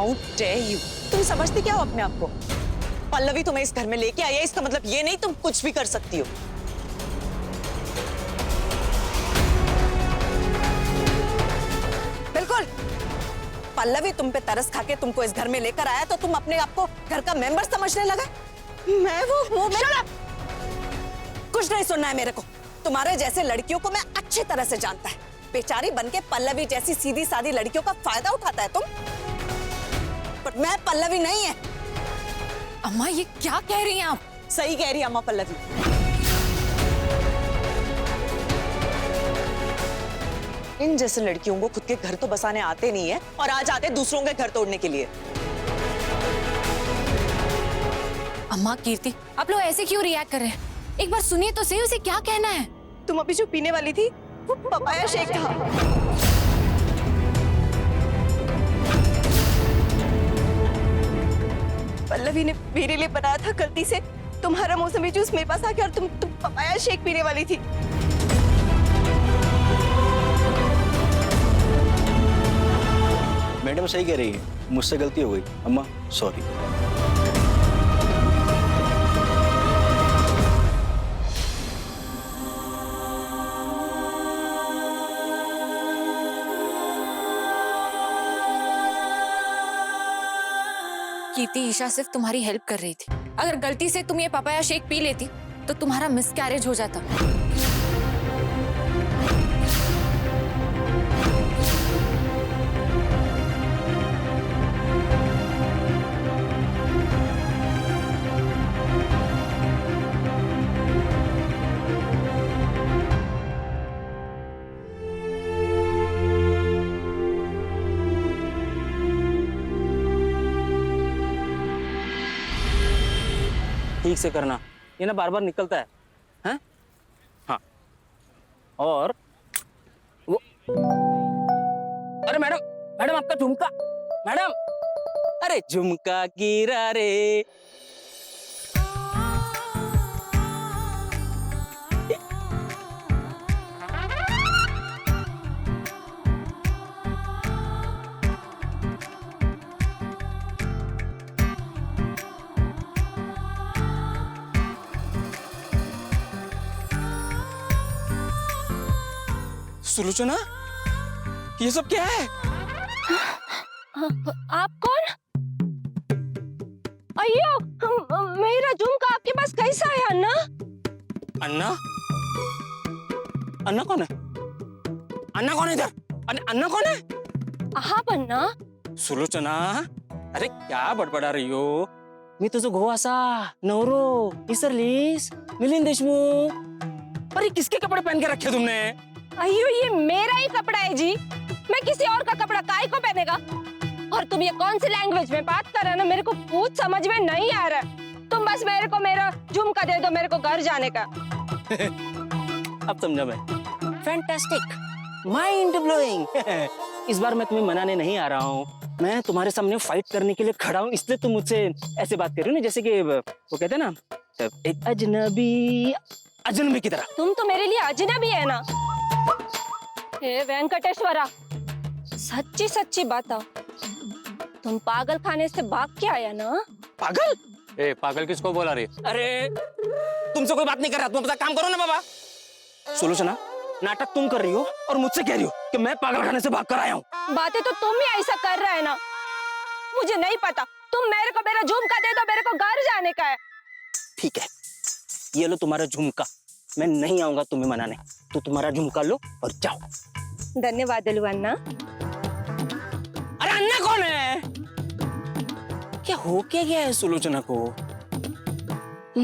How dare you. तुम समझती क्या हो अपने आप को? पल्लवी तुम्हें इस घर में लेके आई है, इसका मतलब ये नहीं तुम कुछ भी कर सकती हो। बिल्कुल। पल्लवी तुम पे तरस खा के तुमको इस घर में लेकर आया तो तुम अपने आप को घर का मेंबर समझने लगा। मैं वो कुछ नहीं सुनना है मेरे को। तुम्हारे जैसे लड़कियों को मैं अच्छी तरह से जानता है। बेचारी बनके पल्लवी जैसी सीधी सादी लड़कियों का फायदा उठाता है तुम, पर मैं पल्लवी नहीं है। अम्मा ये क्या कह रही हैं आप? सही कह रही है अम्मा पल्लवी। इन जैसे लड़कियों को खुद के घर तो बसाने आते नहीं है और आज आते दूसरों के घर तोड़ने के लिए। अम्मा कीर्ति, आप लोग ऐसे क्यों रिएक्ट कर रहे हैं? एक बार सुनिए तो सही, उसे क्या कहना है। तुम अभी जो पीने वाली थी वो पपाया शेक था। पल्लवी ने मेरे लिए बनाया था गलती से तुम्हारा मौसमी जूस मेरे पास आ गया और तुम पपाया शेक पीने वाली थी। मैडम सही कह रही है, मुझसे गलती हो गई। अम्मा सॉरी। कीर्ति, ईशा सिर्फ तुम्हारी हेल्प कर रही थी। अगर गलती से तुम ये पपाया शेक पी लेती तो तुम्हारा मिसकैरेज हो जाता। ठीक से करना, ये ना बार बार निकलता है, हैं? हाँ। और वो, अरे मैडम, मैडम आपका झुमका, मैडम, अरे झुमका गिरा रे। सुलोचना, ये सब क्या है? आप कौन? अयो, मेरा झुमका आपके पास कैसा है अन्ना? अन्ना? अन्ना कौन है? अन्ना कौन है इधर? अन्ना कौन है? आप अन्ना? सुलोचना, अरे क्या बडबडा रही हो? मी तुझं गो असा नवरो इसरलीस मिलिंद देशमुख। अरे किसके कपड़े पहन के रखे तुमने? अयो, ये मेरा ही कपड़ा है जी। मैं किसी और का कपड़ा काहे को पहनेगा? और तुम ये कौन सी लैंग्वेज में बात कर रहे हो ना, मेरे को कुछ समझ में नहीं आ रहा है। तुम बस मेरे को मेरा झुमका दे दो, मेरे को घर जाने का। अब समझा मैं। Fantastic, mind blowing. इस बार मैं तुम्हें मनाने नहीं आ रहा हूँ। मैं तुम्हारे सामने फाइट करने के लिए खड़ा हूँ, इसलिए तुम मुझसे ऐसे बात कर रही हो ना, जैसे कि वो कहते हैं ना, एक अजनबी की तरह। तुम तो मेरे लिए अजनबी है ना। हे वेंकटेश्वरा, सच्ची सच्ची बताओ, तुम पागल खाने से भाग के आया ना? पागल? ए, पागल किसको बोला रही? अरे तुमसे कोई बात नहीं कर रहा, तुम अपना काम करो ना बाबा। सुलोचना, नाटक तुम कर रही हो और मुझसे कह रही हो कि मैं पागल खाने से भाग कर आया हूँ। बातें तो तुम ही ऐसा कर रहे है ना। मुझे नहीं पता, तुम मेरे को मेरा झुमका दे दो, मेरे को घर जाने का है। ठीक है, ये लो तुम्हारा झुमका। मैं नहीं आऊंगा तुम्हें मनाने, तो तुम्हारा झुमका लो और जाओ। धन्यवाद अन्ना। अरे अन्ना कौन है? क्या हो क्या गया है सुलोचना को?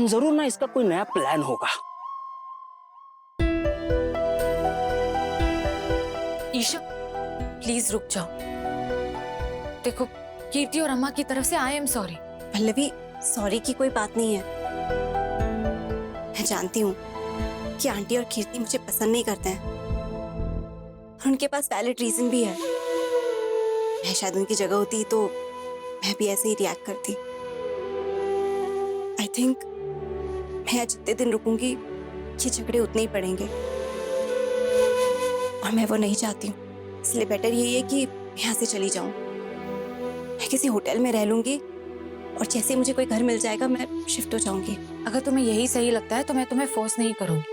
जरूर ना इसका कोई नया प्लान होगा। ईशा प्लीज रुक जाओ। देखो, कीर्ति और अम्मा की तरफ से I am sorry. Pallavi, sorry की कोई बात नहीं है। मैं जानती हूँ कि आंटी और कीर्ति मुझे पसंद नहीं करते हैं और उनके पास वैलिड रीजन भी है। मैं शायद उनकी जगह होती तो मैं भी ऐसे ही रिएक्ट करती। आई थिंक मैं जितने दिन रुकूंगी ये झगड़े उतने ही पड़ेंगे और मैं वो नहीं चाहती हूँ। इसलिए बेटर यही है कि मैं यहाँ से चली जाऊँ। मैं किसी होटल में रह लूंगी और जैसे मुझे कोई घर मिल जाएगा मैं शिफ्ट हो जाऊंगी। अगर तुम्हें यही सही लगता है तो मैं तुम्हें फोर्स नहीं करूंगी।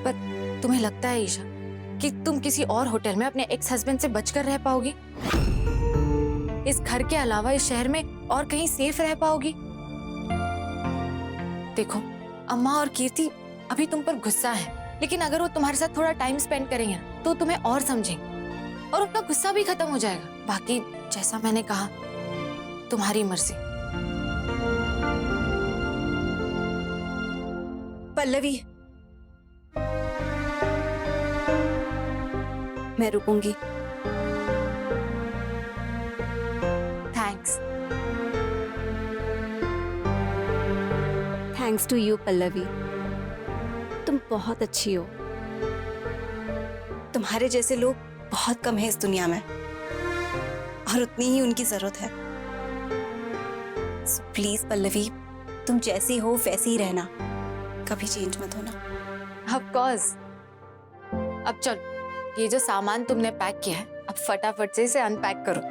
पर तुम्हें लगता है ईशा कि तुम किसी और होटल में अपने एक्स हस्बैंड से बचकर रह पाओगी? इस घर के अलावा इस शहर में और कहीं सेफ रह पाओगी? देखो, अम्मा और कीर्ति अभी तुम पर गुस्सा है, लेकिन अगर वो तुम्हारे साथ थोड़ा टाइम स्पेंड करेंगे ना तो तुम्हें और समझेंगे और उनका गुस्सा भी खत्म हो जाएगा। बाकी जैसा मैंने कहा, तुम्हारी मर्जी। पल्लवी, मैं रुकूंगी। Thanks. Thanks to you Pallavi, तुम बहुत अच्छी हो। तुम्हारे जैसे लोग बहुत कम हैं इस दुनिया में और उतनी ही उनकी जरूरत है। सो प्लीज पल्लवी, तुम जैसी हो वैसी ही रहना, कभी चेंज मत होना। Of course. अब चलो, ये जो सामान तुमने पैक किया है, अब फटाफट से इसे अनपैक करो।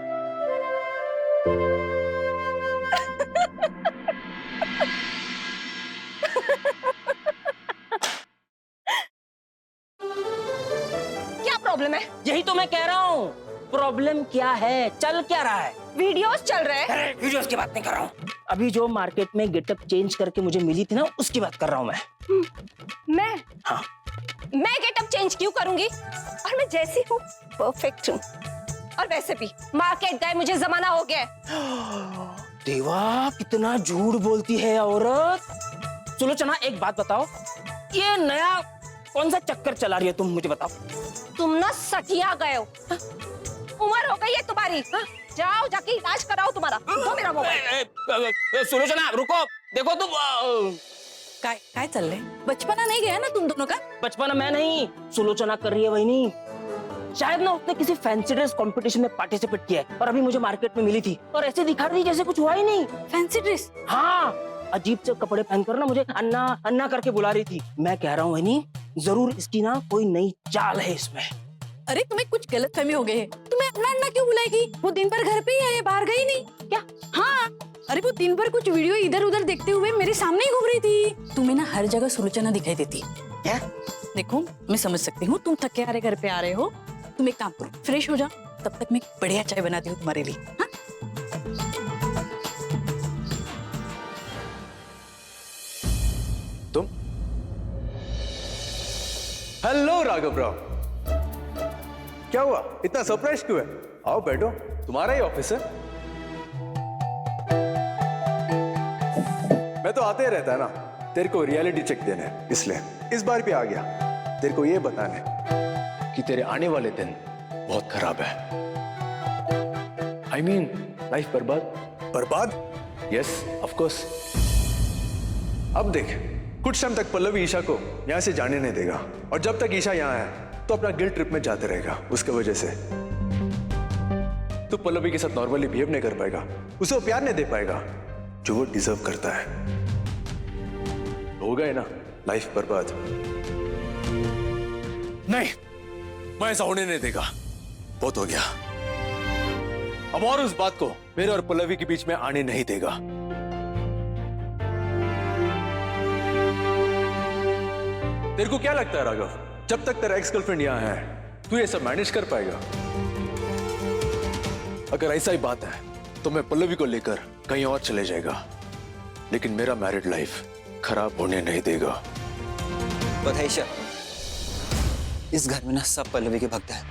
क्या प्रॉब्लम है? यही तो मैं कह रहा हूँ, प्रॉब्लम क्या है, चल क्या रहा है? वीडियोस चल रहे हैं। अरे वीडियोस की बात नहीं कर रहा हूँ, अभी जो मार्केट में गेटअप चेंज करके मुझे मिली थी ना, उसकी बात कर रहा हूँ मैं। हाँ। मैं गेटअप चेंज क्यों करूंगी? और मैं जैसी हूँ परफेक्ट हूँ। और वैसे भी मार्केट गए मुझे जमाना हो गया है। देवा, कितना झूठ बोलती है औरत। सुलोचना, एक बात बताओ, ये नया कौन सा चक्कर चला रही है तुम, मुझे बताओ। तुम ना सठिया गए हो। उम्र हो गई है तुम्हारी। जाओ जाके इलाज कराओ तुम्हारा। दो मेरा मोबाइल। सुलोचना रुको, देखो तुम। काय चल रहे? बचपना नहीं गया ना तुम दोनों का? बचपन मैं नहीं, सुलोचना कर रही है वही। शायद ना उसने किसी फैंसी ड्रेस कंपटीशन में पार्टिसिपेट किया है और अभी मुझे मार्केट में मिली थी और ऐसे दिखा रही जैसे कुछ हुआ ही नहीं। Fancy dress? हाँ, अजीब से कपड़े पहनकर ना मुझे अन्ना अन्ना करके बुला रही थी। मैं कह रहा हूँ वही, जरूर इसकी ना कोई नई चाल है इसमें। अरे तुम्हें कुछ गलतफहमी हो गई है। तुम्हें अन्ना अन्ना क्यों बुलाएगी? वो दिन भर घर पे ही है, बाहर गई नहीं क्या? हाँ, अरे वो दिन भर कुछ वीडियो इधर उधर देखते हुए मेरे सामने ही घूम रही थी। तुम्हें ना हर जगह सुलोचना दिखाई देती है क्या? देखो, मैं समझ सकती हूँ तुम थके हारे घर पे आ रहे हो। तुम एक काम करो, फ्रेश हो जाओ, तब तक मैं बढ़िया चाय बनाती हूँ तुम्हारे लिए। हाँ? तुम? हेलो राघव राव, क्या हुआ, इतना सरप्राइज क्यों है? आओ बैठो, तुम्हारा ही ऑफिस है। मैं तो आते ही रहता है ना, तेरे को रियलिटी चेक देने, इसलिए इस बार भी आ गया तेरे को ये बताने कि तेरे आने वाले दिन बहुत खराब है। I mean, लाइफ बर्बाद? Yes, of course. अब देख, कुछ टाइम तक पल्लवी ईशा को यहाँ से जाने नहीं देगा और जब तक ईशा यहाँ है तो अपना गिल्ट ट्रिप में जाते रहेगा। उसके वजह से तू पल्लवी के साथ नॉर्मली बिहेव नहीं कर पाएगा, उसे वो प्यार नहीं दे पाएगा जो वो डिजर्व करता है। हो गए ना, लाइफ बर्बाद। नहीं, मैं ऐसा होने नहीं देगा, बहुत हो गया। अब और उस बात को मेरे और पल्लवी के बीच में आने नहीं देगा। तेरे को क्या लगता है राघव, जब तक तेरा एक्स गर्लफ्रेंड यहां है तू ये सब मैनेज कर पाएगा? अगर ऐसा ही बात है तो मैं पल्लवी को लेकर कहीं और चले जाएगा, लेकिन मेरा मैरिड लाइफ खराब होने नहीं देगा। पता है ईशा, इस घर में ना सब पल्लवी के भक्त हैं।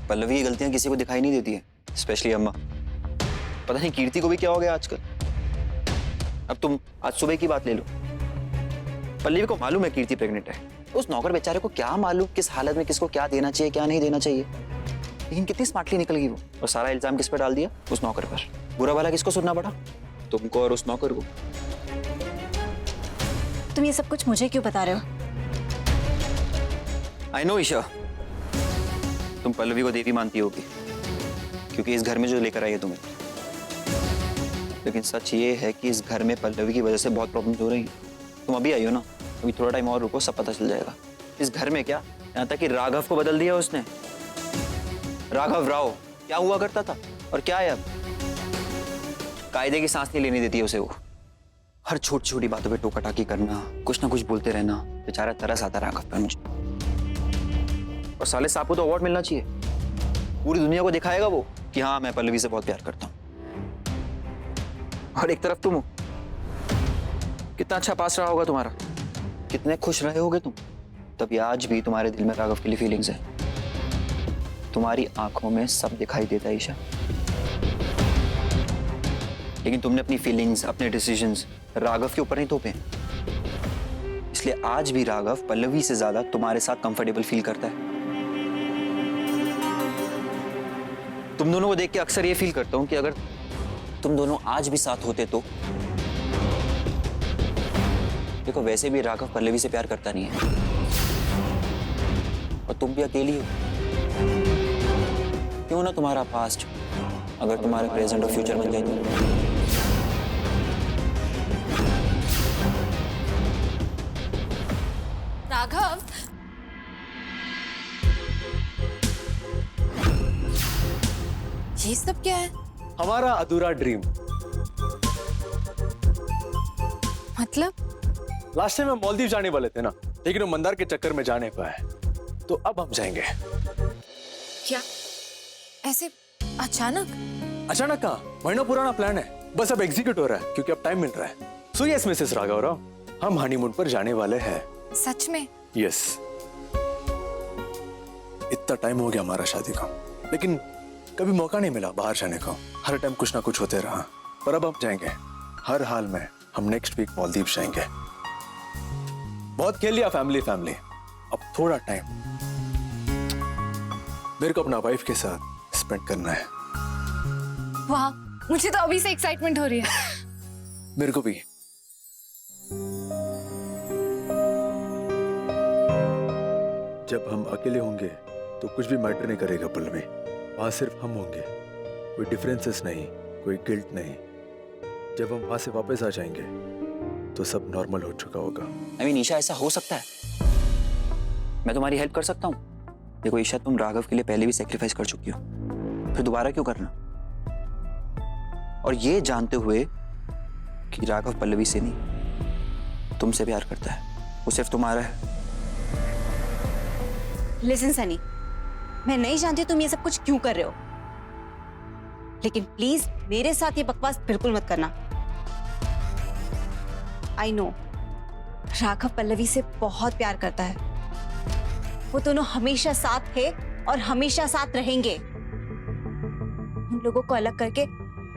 पल्लवी की गलतियां किसी को दिखाई नहीं देती है, स्पेशली अम्मा। पता नहीं कीर्ति को भी क्या हो गया आजकल। अब तुम आज सुबह की बात ले लो, पल्लवी को मालूम है कीर्ति प्रेग्नेंट है। उस नौकर बेचारे को क्या मालूम किस हालत में किसको क्या देना चाहिए क्या नहीं देना चाहिए, लेकिन कितनी स्मार्टली निकल गई वो। और सारा इल्जाम किस पर डाल दिया? उस नौकर पर। बुरा भला किसको सुनना पड़ा? तुमको और उस नौकर को। तुम ये सब कुछ मुझे क्यों बता रहे हो? आई नो ईशा, तुम पल्लवी को देवी मानती होगी क्योंकि इस घर में जो लेकर आई है तुम्हें, लेकिन सच ये है कि इस घर में पल्लवी की वजह से बहुत प्रॉब्लम्स हो रही हैं। तुम अभी आई हो ना, अभी थोड़ा टाइम और रुको, सब पता चल जाएगा। इस घर में क्या, यहाँ तक कि राघव को बदल दिया उसने। राघव राव क्या हुआ करता था और क्या है अब, कायदे की सांस नहीं लेने देती है उसे वो। हर छोटी छोटी बातों पे टोका टाकी करना, कुछ ना कुछ बोलते रहना। बेचारा तरस आता राघव पर मुझे। और साले साहब को तो अवार्ड मिलना चाहिए, पूरी दुनिया को दिखाएगा वो कि हाँ मैं पल्लवी से बहुत प्यार करता हूँ। और एक तरफ तुम हो, कितना अच्छा पास रहा होगा तुम्हारा, कितने खुश रहे होगे तुम, तभी आज भी तुम्हारे दिल में राघव के लिए फीलिंग्स है। तुम्हारी आंखों में सब दिखाई देता है ईशा, लेकिन तुमने अपनी फीलिंग्स, अपने डिसीजंस राघव के ऊपर नहीं थोपे। इसलिए आज भी राघव पल्लवी से ज्यादा तुम्हारे साथ कंफर्टेबल फील करता है। तुम दोनों को देख के अक्सर ये फील करता हूं कि अगर तुम दोनों आज भी साथ होते तो। देखो वैसे भी राघव पल्लवी से प्यार करता नहीं है, और तुम भी अकेली हो। क्यों ना तुम्हारा पास्ट अगर तुम्हारे प्रेजेंट और फ्यूचर बन जाए तो। राघव, ये सब क्या है? हमारा अधूरा ड्रीम। मतलब लास्ट टाइम हम मालदीव जाने वाले थे ना, लेकिन वो मंदार के चक्कर में जाने पाए, तो अब हम जाएंगे। क्या ऐसे अचानक? अचानक कहाँ, महीनों पुराना प्लान है, बस अब एग्जीक्यूट हो रहा है क्योंकि अब टाइम मिल रहा है। So yes Mrs Raghav Rao, हम हनीमून पर जाने वाले हैं। सच में? यस। इतना टाइम हो गया हमारा शादी को, लेकिन कभी मौका नहीं मिला बाहर जाने को। हर टाइम कुछ ना कुछ होते रहा, पर अब हम जाएंगे हर हाल में। हम नेक्स्ट वीक मालदीव जाएंगे। बहुत खेल लिया फैमिली फैमिली, अब थोड़ा टाइम मेरे को अपना वाइफ के साथ स्पेंड करना है। वाह, मुझे तो अभी से एक्साइटमेंट हो रही है। मेरे को भी। जब हम अकेले होंगे तो कुछ भी मैटर नहीं करेगा पल्लवी, वहां सिर्फ हम होंगे, कोई डिफरेंसेस नहीं, कोई गिल्ट नहीं। जब हम वहां से वापस आ जाएंगे तो सब नॉर्मल हो चुका होगा। I mean, ईशा ऐसा हो सकता है, मैं तुम्हारी हेल्प कर सकता हूँ। देखो ईशा, तुम राघव के लिए पहले भी सेक्रीफाइस कर चुकी हो, फिर दोबारा क्यों करना? और ये जानते हुए कि राघव पल्लवी से नहीं तुमसे प्यार करता है, वो सिर्फ तुम्हारा है। लिसन सनी, मैं नहीं जानती तुम ये सब कुछ क्यों कर रहे हो, लेकिन प्लीज मेरे साथ ये बकवास बिल्कुल मत करना। आई नो राघव पल्लवी से बहुत प्यार करता है, वो दोनों हमेशा साथ थे और हमेशा साथ रहेंगे। उन लोगों को अलग करके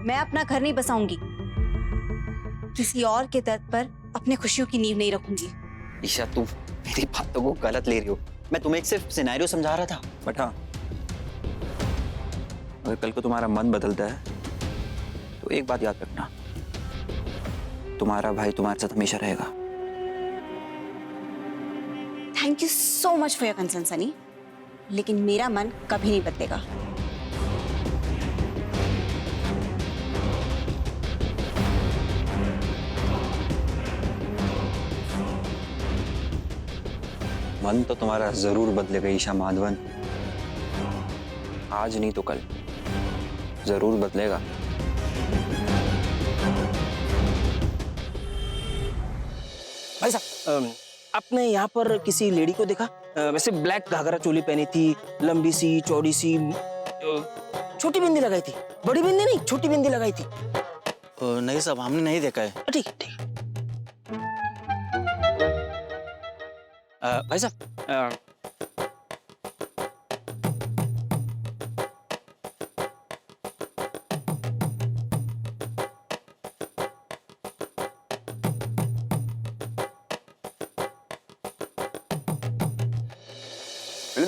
मैं अपना घर नहीं बसाऊंगी, किसी और के दर्द पर अपने खुशियों की नींव नहीं रखूंगी। ईशा, तुम मेरी बातों को गलत ले रही हो। मैं तुम्हें एक सिर्फ सिनेरियो समझा रहा था, बट हाँ, अगर कल को तुम्हारा मन बदलता है तो एक बात याद रखना, तुम्हारा भाई तुम्हारे साथ हमेशा रहेगा। Thank you so much for your concern Sunny, लेकिन मेरा मन कभी नहीं बदलेगा। मन तो तुम्हारा जरूर बदलेगा ईशा माधवन, आज नहीं तो कल जरूर बदलेगा। भाई साहब, आपने यहाँ पर किसी लेडी को देखा? वैसे ब्लैक घाघरा चोली पहनी थी, लंबी सी चौड़ी सी, छोटी बिंदी लगाई थी। बड़ी बिंदी नहीं, छोटी बिंदी लगाई थी। नहीं साहब, हमने नहीं देखा है। ठीक है, ठीक है। भाई साहब,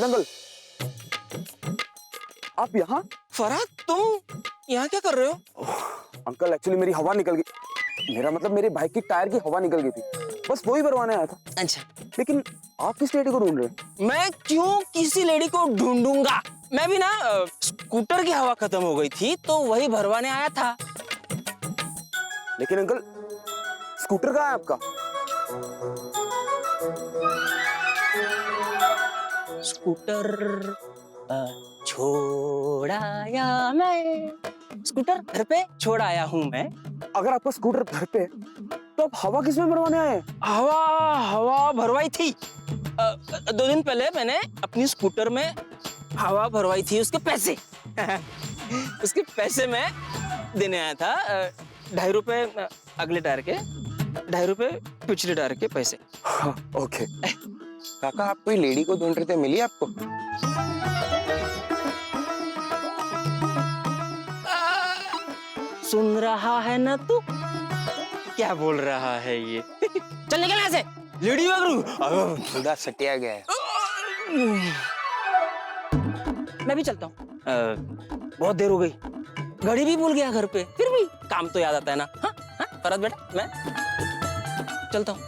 अंकल, आप यहाँ? फरहाद, तुम यहाँ क्या कर रहे हो? अंकल एक्चुअली मेरी हवा निकल गई, मेरा मतलब मेरे बाइक की टायर की हवा निकल गई थी, बस वही भरवाने आया था। अच्छा, लेकिन आप किस लेडी को ढूंढ रहे हैं? मैं क्यों किसी लेडी को ढूंढूंगा? मैं भी ना स्कूटर की हवा खत्म हो गई थी तो वही भरवाने आया था। लेकिन अंकल, स्कूटर कहाँ है आपका? स्कूटर छोड़ाया मैं स्कूटर घर पे छोड़ आया हूँ मैं। अगर आपका स्कूटर घर पे है, तो आप हवा किस में भरवाने आए हैं? हवा हवा भरवाई थी। 2 दिन पहले मैंने अपनी स्कूटर में हवा भरवाई थी, उसके पैसे उसके पैसे मैं देने आया था। 2.5 रुपए अगले टायर के, 2.5 रुपए पिछले टायर के पैसे। हाँ, ओके। काका आप कोई लेडी को ढूंढ रहे थे, मिली आपको? सुन रहा है ना तू क्या बोल रहा है ये? चल निकल यहाँ से, लेडी वगरू। खुदा सटिया गया है। मैं भी चलता हूँ। बहुत देर हो गई, घड़ी भी भूल गया घर पे, फिर भी काम तो याद आता है ना। हाँ हाँ फरहत बेटा, मैं चलता हूँ।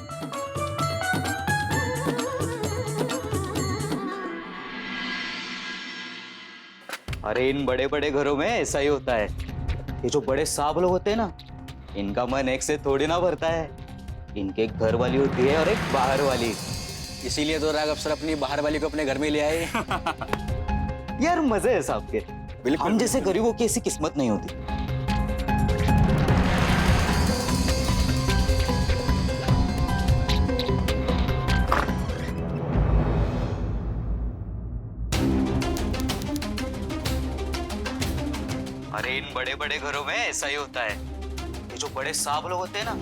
अरे इन बड़े बड़े घरों में ऐसा ही होता है। ये जो बड़े साहब लोग होते हैं ना, इनका मन एक से थोड़ी ना भरता है। इनके एक घर वाली होती है और एक बाहर वाली। इसीलिए तो राघव सर अपनी बाहर वाली को अपने घर में ले आए। यार मजे है साहब के। बिल्कुल। हम जैसे गरीबों की ऐसी किस्मत नहीं होती। अरे इन बड़े बड़े घरों में ऐसा ही होता है। ये जो बड़े साहब लोग होते हैं ना,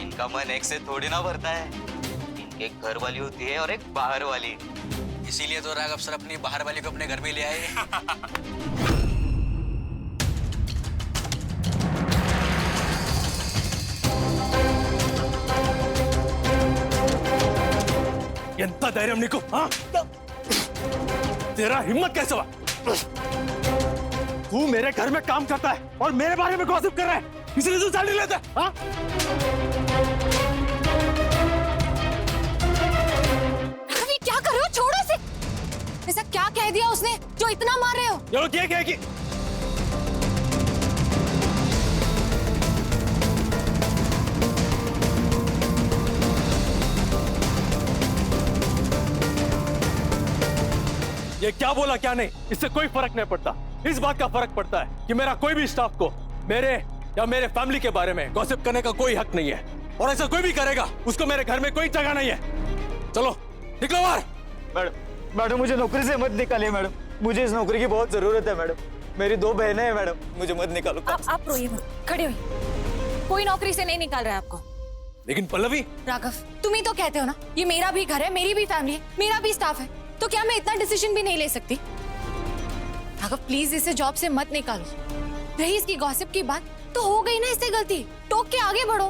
इनका मन एक से थोड़ी ना भरता है। इनके एक घर वाली होती है और एक बाहर वाली। इसीलिए तो राघव सर अपनी बाहर वाली को अपने घर में ले आए। ಎಂತ ಧೈರ್ಯ ನಿಕ್ಕು? तेरा हिम्मत कैसे हुआ? तू मेरे घर में काम करता है और मेरे बारे में गॉसिप कर रहा है, इसलिए तू सैलरी लेता है? हाँ? रवि क्या कर रहे हो? छोड़ो इसे। ऐसा क्या कह दिया उसने जो इतना मार रहे हो? चलो क्या की? ये क्या बोला क्या नहीं, इससे कोई फर्क नहीं पड़ता। इस बात का फर्क पड़ता है कि मेरा कोई भी स्टाफ को मेरे या मेरे फैमिली के बारे में गॉसिप करने का कोई हक नहीं है, और ऐसा कोई भी करेगा उसको मेरे घर में कोई जगह नहीं है। चलो निकलो बाहर। मैडम मैडम मुझे नौकरी से मत निकालिए मैडम, मुझे इस नौकरी की बहुत जरूरत है मैडम। मेरी 2 बहनें हैं मैडम, मुझे मत निकालो। आप रोइए मत, खड़े हुई। कोई नौकरी से नहीं निकाल रहा है आपको। लेकिन पल्लवी, राघव तुम ही तो कहते हो ना, ये मेरा भी घर है, मेरी भी फैमिली है, मेरा भी स्टाफ है, तो क्या मैं इतना डिसीजन भी नहीं ले सकती? राघव प्लीज इसे जॉब से मत निकालो। रही इसकी गॉसिप की बात, तो हो गई ना इससे गलती, टोक के आगे बढ़ो।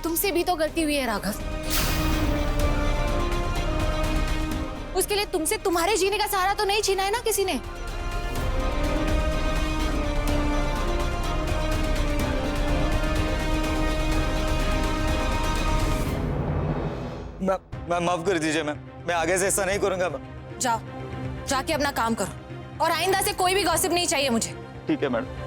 तुमसे भी तो गलती हुई है राघव, उसके लिए तुमसे तुम्हारे जीने का सहारा तो नहीं छीना है ना किसी ने। मैं माफ कर दीजिए मैम, मैं आगे से ऐसा नहीं करूंगा मैम। जाओ जाके अपना काम करो, और आइंदा से कोई भी गॉसिप नहीं चाहिए मुझे। ठीक है मैडम।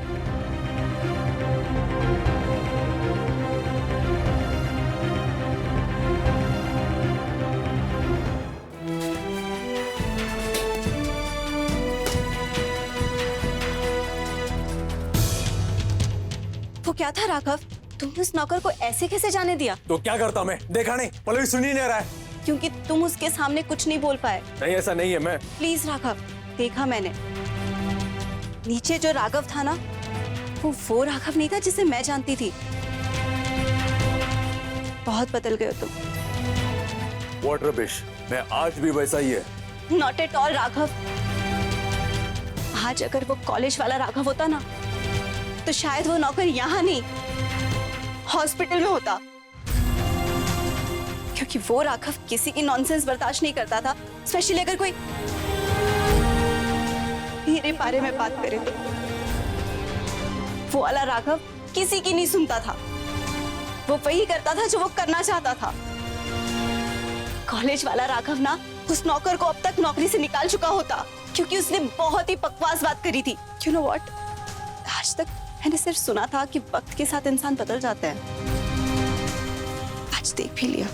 वो क्या था राघव, तुमने उस नौकर को ऐसे कैसे जाने दिया? तो क्या करता मैं, देखा नहीं? पल्लवी सुन ही नहीं रहा है। क्योंकि तुम उसके सामने कुछ नहीं बोल पाए। नहीं ऐसा नहीं है। मैं प्लीज राघव, देखा मैंने, नीचे जो राघव था ना, वो राघव नहीं था जिसे मैं जानती थी। बहुत बदल गए हो तुम। व्हाट रबिश, मैं आज भी वैसा ही है। Not at all Raghav. आज अगर वो कॉलेज वाला राघव होता ना, तो शायद वो नौकर यहाँ नहीं, हॉस्पिटल में होता। क्योंकि वो राघव किसी की नॉनसेंस बर्दाश्त नहीं करता था, स्पेशली अगर कोई मेरे बारे में बात करे तो। वो वाला राघव किसी की नहीं सुनता था, वो वही करता था जो वो करना चाहता था। कॉलेज वाला राघव ना उस नौकर को अब तक नौकरी से निकाल चुका होता, क्योंकि उसने बहुत ही बकवास बात करी थी। यू नो व्हाट, आज तक मैंने सिर्फ सुना था कि वक्त के साथ इंसान बदल जाता है, आज देख भी लिया।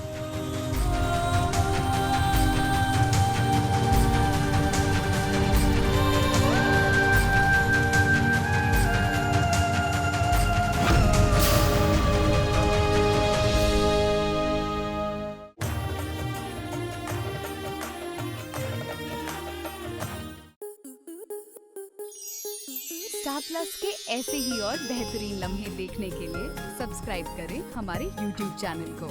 स्टार प्लस के ऐसे ही और बेहतरीन लम्हे देखने के लिए सब्सक्राइब करें हमारे YouTube चैनल को।